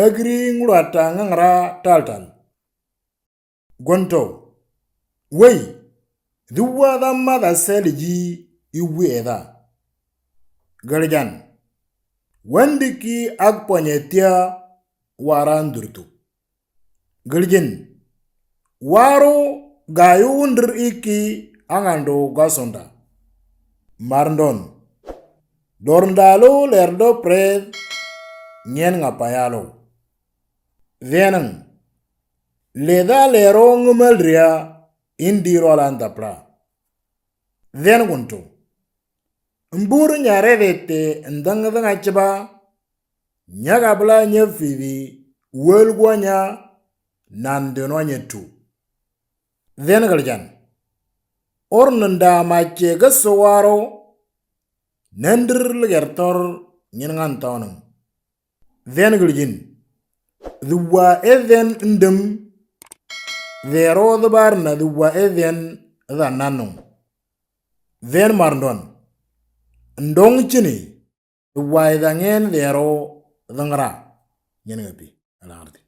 Ëgri ŋəƐwata ŋəŋəra taltal. Gonto. Wey. Duwa da mada seliji iweda. Garjan. Wandiki akponyetia warandurtu. Garjin. Waro gayu undur iki angando gasonda. Marndon. Dorndalo lerdo pred nyen ngapayalo. Venang. Leda lero ngumelria indi rolantapla. Vengunto. Mburu nyarevete ndangdanga chiba nyagabla nyefivi welgwanya nandeno nyetu. Vengaljan. Ornanda mache gasowaro nendir ligertor nyenangantonum. Vengaljin. Duwa even ndem vero dbar na duwa even dhananum. Ven marndon. Ndong chini duwa idhangen vero dhangra nyenangapi alardi.